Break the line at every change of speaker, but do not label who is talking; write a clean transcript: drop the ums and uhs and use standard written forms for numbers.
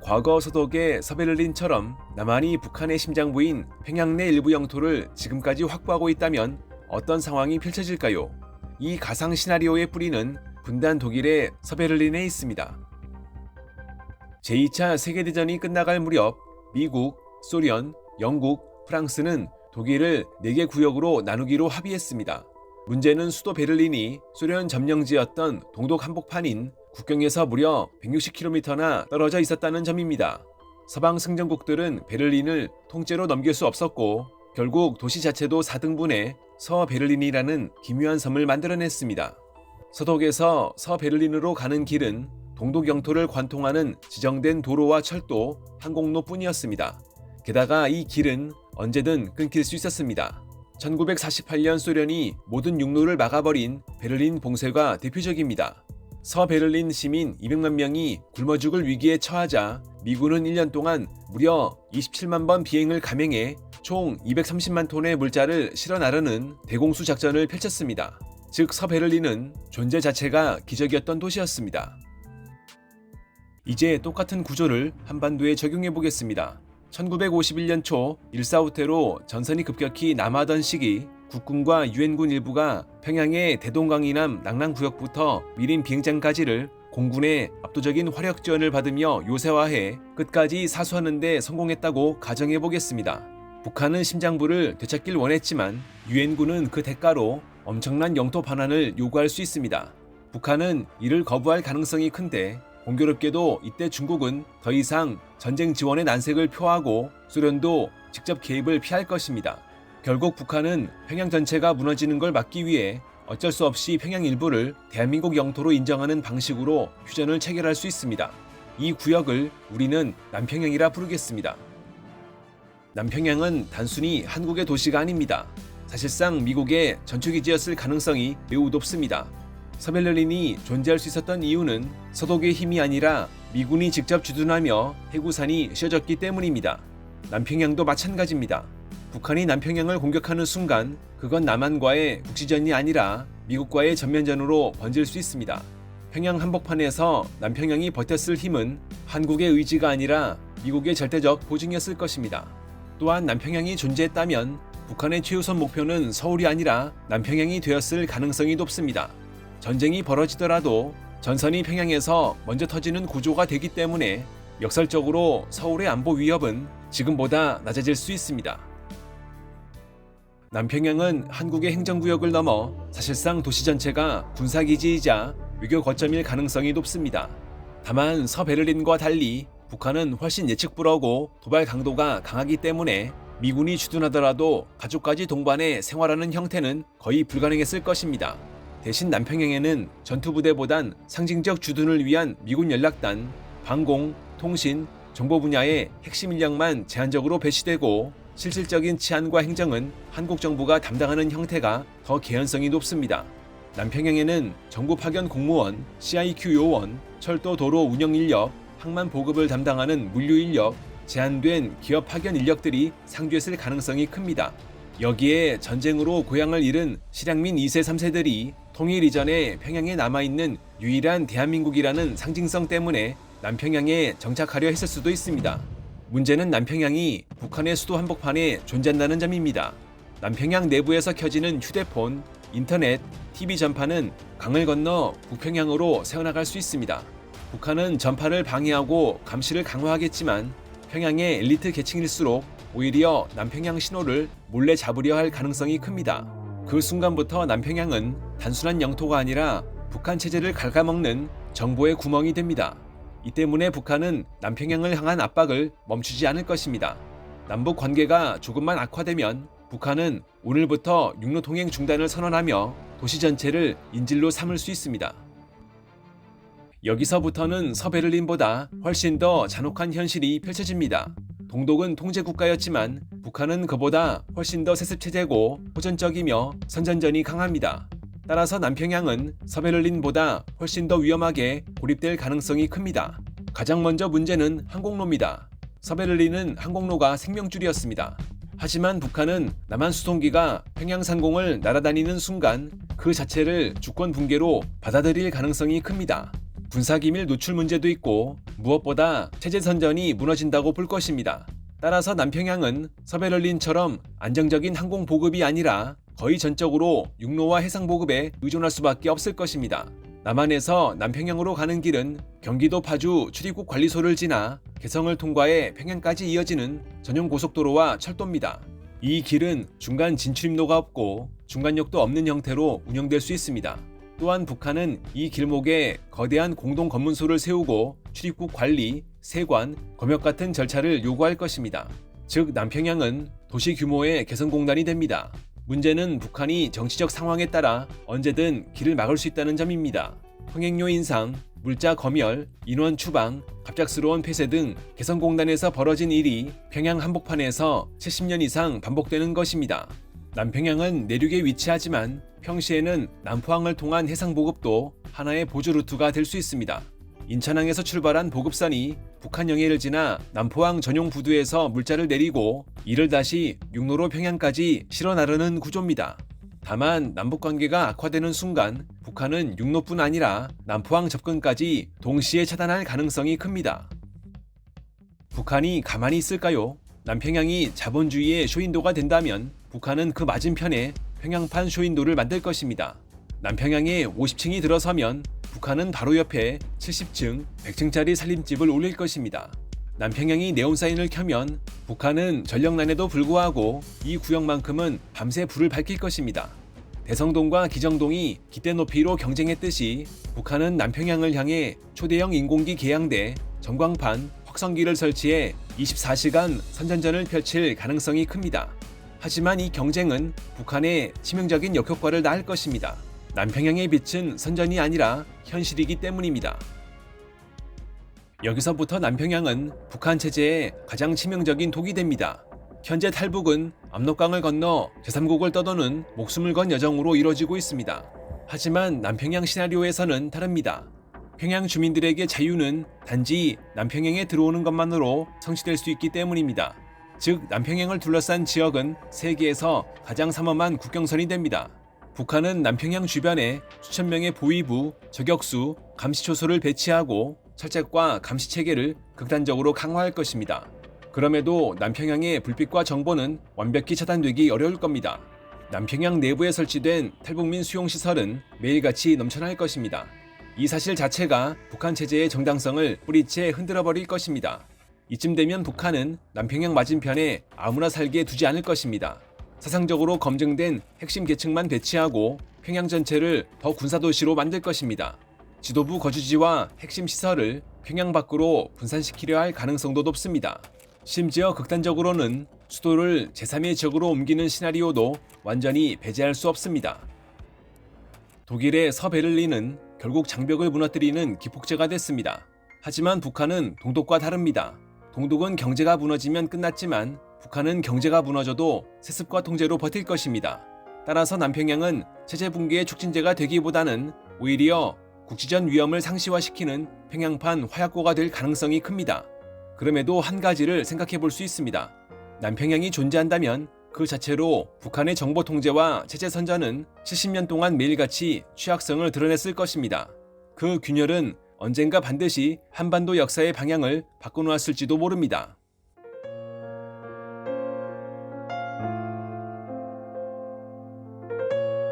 과거 서독의 서베를린처럼 남한이 북한의 심장부인 평양 내 일부 영토를 지금까지 확보하고 있다면 어떤 상황이 펼쳐질까요? 이 가상 시나리오의 뿌리는 분단 독일의 서베를린에 있습니다. 제2차 세계대전이 끝나갈 무렵 미국, 소련, 영국, 프랑스는 독일을 4개 구역으로 나누기로 합의했습니다. 문제는 수도 베를린이 소련 점령지였던 동독 한복판인 국경에서 무려 160km나 떨어져 있었다는 점입니다. 서방 승전국들은 베를린을 통째로 넘길 수 없었고 결국 도시 자체도 4등분해 서베를린이라는 기묘한 섬을 만들어냈습니다. 서독에서 서베를린으로 가는 길은 동독 영토를 관통하는 지정된 도로와 철도, 항공로뿐이었습니다. 게다가 이 길은 언제든 끊길 수 있었습니다. 1948년 소련이 모든 육로를 막아버린 베를린 봉쇄가 대표적입니다. 서베를린 시민 200만 명이 굶어 죽을 위기에 처하자 미군은 1년 동안 무려 27만 번 비행을 감행해 총 230만 톤의 물자를 실어 나르는 대공수 작전을 펼쳤습니다. 즉 서베를린은 존재 자체가 기적이었던 도시였습니다. 이제 똑같은 구조를 한반도에 적용해 보겠습니다. 1951년 초 일사후퇴로 전선이 급격히 남하하던 시기 국군과 유엔군 일부가 평양의 대동강이남 낙랑구역부터 미린 비행장까지를 공군의 압도적인 화력 지원을 받으며 요새화해 끝까지 사수하는 데 성공했다고 가정해 보겠습니다. 북한은 심장부를 되찾길 원했지만 유엔군은 그 대가로 엄청난 영토 반환을 요구할 수 있습니다. 북한은 이를 거부할 가능성이 큰데 공교롭게도 이때 중국은 더 이상 전쟁 지원의 난색을 표하고 소련도 직접 개입을 피할 것입니다. 결국 북한은 평양 전체가 무너지는 걸 막기 위해 어쩔 수 없이 평양 일부를 대한민국 영토로 인정하는 방식으로 휴전을 체결할 수 있습니다. 이 구역을 우리는 남평양이라 부르겠습니다. 남평양은 단순히 한국의 도시가 아닙니다. 사실상 미국의 전투기지였을 가능성이 매우 높습니다. 서베를린이 존재할 수 있었던 이유는 서독의 힘이 아니라 미군이 직접 주둔하며 해구산이 씌워졌기 때문입니다. 남평양도 마찬가지입니다. 북한이 남평양을 공격하는 순간 그건 남한과의 국지전이 아니라 미국과의 전면전으로 번질 수 있습니다. 평양 한복판에서 남평양이 버텼을 힘은 한국의 의지가 아니라 미국의 절대적 보증이었을 것입니다. 또한 남평양이 존재했다면 북한의 최우선 목표는 서울이 아니라 남평양이 되었을 가능성이 높습니다. 전쟁이 벌어지더라도 전선이 평양에서 먼저 터지는 구조가 되기 때문에 역설적으로 서울의 안보 위협은 지금보다 낮아질 수 있습니다. 남평양은 한국의 행정구역을 넘어 사실상 도시 전체가 군사기지이자 외교 거점일 가능성이 높습니다. 다만 서베를린과 달리 북한은 훨씬 예측 불허고 도발 강도가 강하기 때문에 미군이 주둔하더라도 가족까지 동반해 생활하는 형태는 거의 불가능했을 것입니다. 대신 남평양에는 전투부대보단 상징적 주둔을 위한 미군 연락단, 방공, 통신, 정보 분야의 핵심 인력만 제한적으로 배치되고 실질적인 치안과 행정은 한국 정부가 담당하는 형태가 더 개연성이 높습니다. 남평양에는 정부 파견 공무원, CIQ 요원, 철도 도로 운영 인력, 항만 보급을 담당하는 물류 인력, 제한된 기업 파견 인력들이 상주했을 가능성이 큽니다. 여기에 전쟁으로 고향을 잃은 실향민 2세, 3세들이 통일 이전에 평양에 남아있는 유일한 대한민국이라는 상징성 때문에 남평양에 정착하려 했을 수도 있습니다. 문제는 남평양이 북한의 수도 한복판에 존재한다는 점입니다. 남평양 내부에서 켜지는 휴대폰, 인터넷, TV 전파는 강을 건너 북평양으로 새어나갈 수 있습니다. 북한은 전파를 방해하고 감시를 강화하겠지만 평양의 엘리트 계층일수록 오히려 남평양 신호를 몰래 잡으려 할 가능성이 큽니다. 그 순간부터 남평양은 단순한 영토가 아니라 북한 체제를 갉아먹는 정보의 구멍이 됩니다. 이 때문에 북한은 남평양을 향한 압박을 멈추지 않을 것입니다. 남북 관계가 조금만 악화되면 북한은 오늘부터 육로 통행 중단을 선언하며 도시 전체를 인질로 삼을 수 있습니다. 여기서부터는 서베를린보다 훨씬 더 잔혹한 현실이 펼쳐집니다. 동독은 통제국가였지만 북한은 그보다 훨씬 더 세습체제고 호전적이며 선전전이 강합니다. 따라서 남평양은 서베를린보다 훨씬 더 위험하게 고립될 가능성이 큽니다. 가장 먼저 문제는 항공로입니다. 서베를린은 항공로가 생명줄이었습니다. 하지만 북한은 남한 수송기가 평양 상공을 날아다니는 순간 그 자체를 주권 붕괴로 받아들일 가능성이 큽니다. 군사기밀 노출 문제도 있고 무엇보다 체제 선전이 무너진다고 볼 것입니다. 따라서 남평양은 서베를린처럼 안정적인 항공 보급이 아니라 거의 전적으로 육로와 해상 보급에 의존할 수밖에 없을 것입니다. 남한에서 남평양으로 가는 길은 경기도 파주 출입국 관리소를 지나 개성을 통과해 평양까지 이어지는 전용 고속도로와 철도입니다. 이 길은 중간 진출입로가 없고 중간역도 없는 형태로 운영될 수 있습니다. 또한 북한은 이 길목에 거대한 공동 검문소를 세우고 출입국 관리, 세관, 검역 같은 절차를 요구할 것입니다. 즉 남평양은 도시 규모의 개성공단이 됩니다. 문제는 북한이 정치적 상황에 따라 언제든 길을 막을 수 있다는 점입니다. 흥행료 인상, 물자 검열, 인원 추방, 갑작스러운 폐쇄 등 개성공단에서 벌어진 일이 평양 한복판에서 70년 이상 반복되는 것입니다. 남평양은 내륙에 위치하지만 평시에는 남포항을 통한 해상 보급도 하나의 보조 루트가 될 수 있습니다. 인천항에서 출발한 보급선이 북한 영해를 지나 남포항 전용 부두에서 물자를 내리고 이를 다시 육로로 평양까지 실어 나르는 구조입니다. 다만 남북 관계가 악화되는 순간 북한은 육로뿐 아니라 남포항 접근까지 동시에 차단할 가능성이 큽니다. 북한이 가만히 있을까요? 남평양이 자본주의의 쇼윈도가 된다면 북한은 그 맞은편에 평양판 쇼윈도를 만들 것입니다. 남평양에 50층이 들어서면 북한은 바로 옆에 70층, 100층짜리 살림집을 올릴 것입니다. 남평양이 네온사인을 켜면 북한은 전력난에도 불구하고 이 구역만큼은 밤새 불을 밝힐 것입니다. 대성동과 기정동이 기대 높이로 경쟁했듯이 북한은 남평양을 향해 초대형 인공기 계양대, 전광판, 확성기를 설치해 24시간 선전전을 펼칠 가능성이 큽니다. 하지만 이 경쟁은 북한의 치명적인 역효과를 낳을 것입니다. 남평양의 빛은 선전이 아니라 현실이기 때문입니다. 여기서부터 남평양은 북한 체제의 가장 치명적인 독이 됩니다. 현재 탈북은 압록강을 건너 제3국을 떠도는 목숨을 건 여정으로 이뤄지고 있습니다. 하지만 남평양 시나리오에서는 다릅니다. 평양 주민들에게 자유는 단지 남평양에 들어오는 것만으로 성취될 수 있기 때문입니다. 즉 남평양을 둘러싼 지역은 세계에서 가장 삼엄한 국경선이 됩니다. 북한은 남평양 주변에 수천 명의 보위부, 저격수, 감시초소를 배치하고 철책과 감시체계를 극단적으로 강화할 것입니다. 그럼에도 남평양의 불빛과 정보는 완벽히 차단되기 어려울 겁니다. 남평양 내부에 설치된 탈북민 수용시설은 매일같이 넘쳐날 것입니다. 이 사실 자체가 북한 체제의 정당성을 뿌리채 흔들어버릴 것입니다. 이쯤 되면 북한은 남평양 맞은편에 아무나 살게 두지 않을 것입니다. 사상적으로 검증된 핵심 계층만 배치하고 평양 전체를 더 군사도시로 만들 것입니다. 지도부 거주지와 핵심 시설을 평양 밖으로 분산시키려 할 가능성도 높습니다. 심지어 극단적으로는 수도를 제3의 지역으로 옮기는 시나리오도 완전히 배제할 수 없습니다. 독일의 서베를린은 결국 장벽을 무너뜨리는 기폭제가 됐습니다. 하지만 북한은 동독과 다릅니다. 동독은 경제가 무너지면 끝났지만 북한은 경제가 무너져도 세습과 통제로 버틸 것입니다. 따라서 남평양은 체제 붕괴의 촉진제가 되기보다는 오히려 국지전 위험을 상시화시키는 평양판 화약고가 될 가능성이 큽니다. 그럼에도 한 가지를 생각해 볼 수 있습니다. 남평양이 존재한다면 그 자체로 북한의 정보 통제와 체제 선전은 70년 동안 매일같이 취약성을 드러냈을 것입니다. 그 균열은 언젠가 반드시 한반도 역사의 방향을 바꿔놓았을지도 모릅니다.